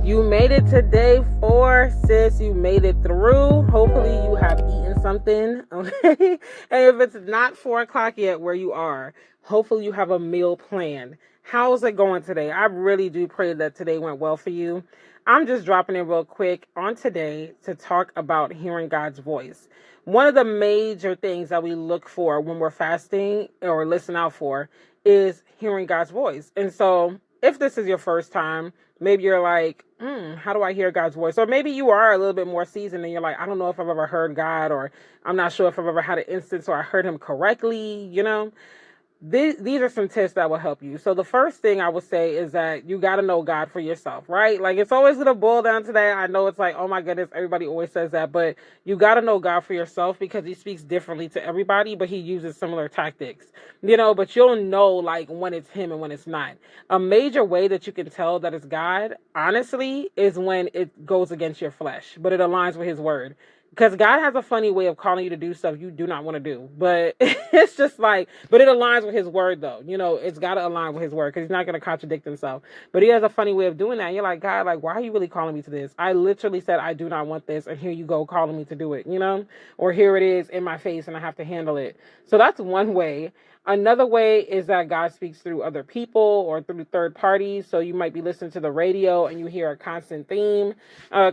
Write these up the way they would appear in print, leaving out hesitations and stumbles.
You made it to day 4, sis. You made it through. Hopefully you have eaten something. Okay. And if it's not 4 o'clock yet where you are, hopefully you have a meal planned. How's it going today? I really do pray that today went well for you. I'm just dropping in real quick on today to talk about hearing God's voice. One of the major things that we look for when we're fasting or listen out for is hearing God's voice. And so if this is your first time, maybe you're like, how do I hear God's voice? Or maybe you are a little bit more seasoned and you're like, I don't know if I've ever heard God, or I'm not sure if I've ever had an instance where I heard him correctly, These are some tips that will help you. So the first thing I would say is that you got to know God for yourself, right? Like, it's always going to boil down to that. I know it's like, oh my goodness, everybody always says that, but you got to know God for yourself because he speaks differently to everybody, but he uses similar tactics, but you'll know like when it's him and when it's not. A major way that you can tell that it's God, honestly, is when it goes against your flesh, but it aligns with his word. Because God has a funny way of calling you to do stuff you do not want to do. But it's just like, but it aligns with his word, though. It's got to align with his word because he's not going to contradict himself. But he has a funny way of doing that. And you're like, God, like, why are you really calling me to this? I literally said, I do not want this. And here you go calling me to do it, Or here it is in my face and I have to handle it. So that's one way. Another way is that God speaks through other people or through third parties. So you might be listening to the radio and you hear a constant theme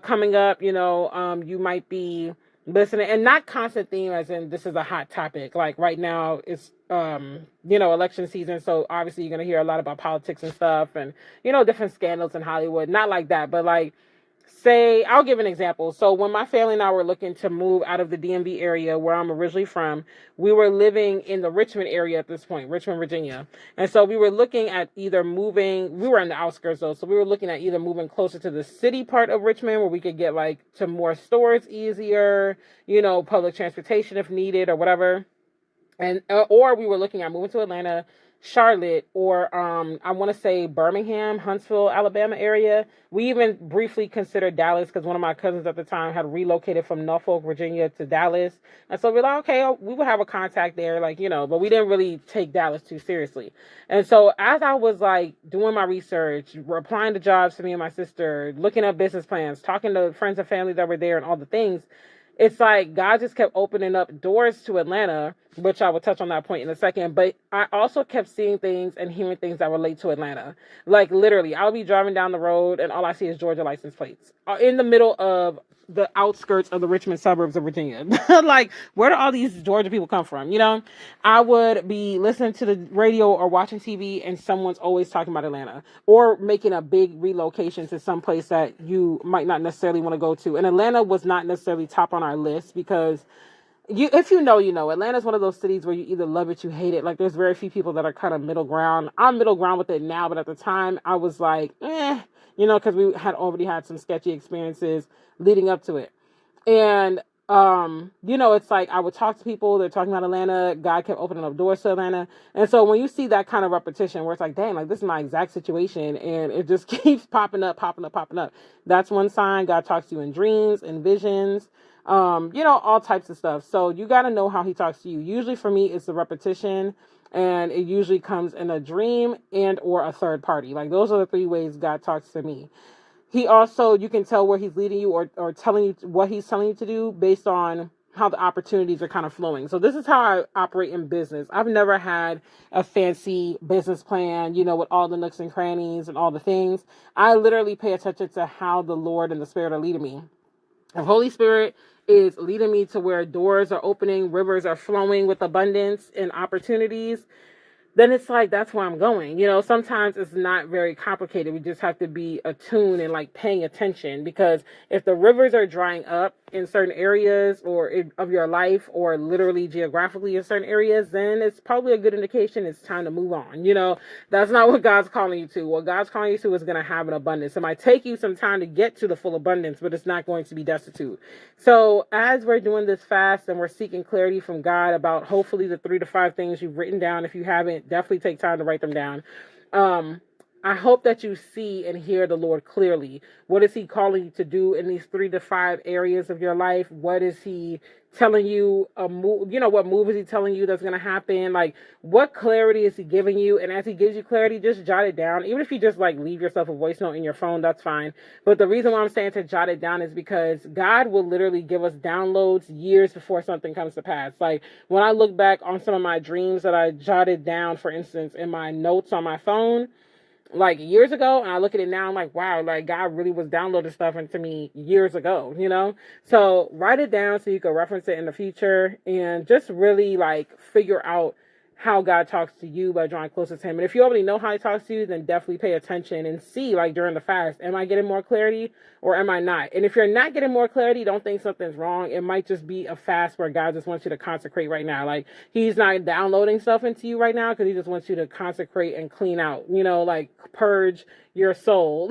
coming up. You might be listening, and not constant theme as in this is a hot topic. Like right now it's election season, so obviously you're gonna hear a lot about politics and stuff, and different scandals in Hollywood. Not like that, but like, say, I'll give an example. So when my family and I were looking to move out of the DMV area where I'm originally from, we were living in the Richmond area at this point, Richmond, Virginia. And so we were looking at either moving, we were in the outskirts though, so we were looking at either moving closer to the city part of Richmond where we could get like to more stores easier, public transportation if needed or whatever. And or we were looking at moving to Atlanta, Charlotte, or I want to say Birmingham, Huntsville, Alabama area. We even briefly considered Dallas because one of my cousins at the time had relocated from Norfolk, Virginia to Dallas. And so we're like, okay, we would have a contact there, but we didn't really take Dallas too seriously. And so as I was like doing my research, applying to jobs for me and my sister, looking up business plans, talking to friends and family that were there and all the things, it's like God just kept opening up doors to Atlanta, which I will touch on that point in a second. But I also kept seeing things and hearing things that relate to Atlanta. Like literally, I'll be driving down the road and all I see is Georgia license plates in the middle of the outskirts of the Richmond suburbs of Virginia. Like, where do all these Georgia people come from? I would be listening to the radio or watching TV and someone's always talking about Atlanta or making a big relocation to some place that you might not necessarily want to go to. And Atlanta was not necessarily top on our list because if you know, Atlanta's one of those cities where you either love it, you hate it. Like, there's very few people that are kind of middle ground. I'm middle ground with it now, but at the time I was like, because we had already had some sketchy experiences leading up to it. And, it's like I would talk to people, they're talking about Atlanta, God kept opening up doors to Atlanta. And so when you see that kind of repetition where it's like, dang, like this is my exact situation and it just keeps popping up, that's one sign. God talks to you in dreams and visions, all types of stuff. So you got to know how he talks to you. Usually for me, it's the repetition, and it usually comes in a dream and or a third party. Like, those are the 3 ways God talks to me. He also, you can tell where he's leading you or telling you what he's telling you to do based on how the opportunities are kind of flowing. So this is how I operate in business. I've never had a fancy business plan, with all the nooks and crannies and all the things. I literally pay attention to how the Lord and the Spirit are leading me. The Holy Spirit is leading me to where doors are opening, rivers are flowing with abundance and opportunities, then it's like, that's where I'm going. Sometimes it's not very complicated. We just have to be attuned and like paying attention, because if the rivers are drying up in certain areas of your life, or literally geographically in certain areas, then it's probably a good indication it's time to move on. That's not what God's calling you to. What God's calling you to is going to have an abundance. It might take you some time to get to the full abundance, but it's not going to be destitute. So as we're doing this fast and we're seeking clarity from God about hopefully the 3 to 5 things you've written down, if you haven't, definitely take time to write them down. I hope that you see and hear the Lord clearly. What is he calling you to do in these 3 to 5 areas of your life? What is he telling you a move? What move is he telling you that's going to happen? Like, what clarity is he giving you? And as he gives you clarity, just jot it down. Even if you just like leave yourself a voice note in your phone, that's fine. But the reason why I'm saying to jot it down is because God will literally give us downloads years before something comes to pass. Like, when I look back on some of my dreams that I jotted down, for instance, in my notes on my phone, like years ago, and I look at it now, I'm like, wow, like God really was downloading stuff into me years ago, So write it down so you can reference it in the future, and just really like figure out how God talks to you by drawing closer to him. And if you already know how he talks to you, then definitely pay attention and see, like during the fast, am I getting more clarity or am I not? And if you're not getting more clarity, don't think something's wrong. It might just be a fast where God just wants you to consecrate right now. Like, he's not downloading stuff into you right now because he just wants you to consecrate and clean out, like purge your soul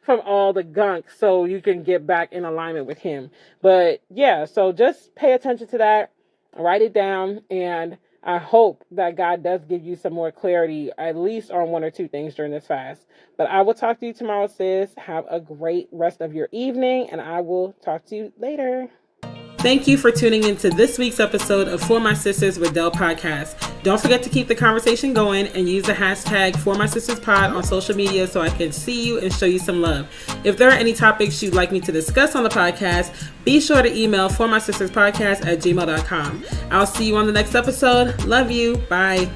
from all the gunk so you can get back in alignment with him. But yeah, so just pay attention to that, write it down, and I hope that God does give you some more clarity, at least on one or two things during this fast. But I will talk to you tomorrow, sis. Have a great rest of your evening, and I will talk to you later. Thank you for tuning into this week's episode of For My Sisters Rondelle podcast. Don't forget to keep the conversation going and use the hashtag #ForMySistersPod on social media so I can see you and show you some love. If there are any topics you'd like me to discuss on the podcast, be sure to email ForMySistersPodcast@gmail.com. I'll see you on the next episode. Love you. Bye.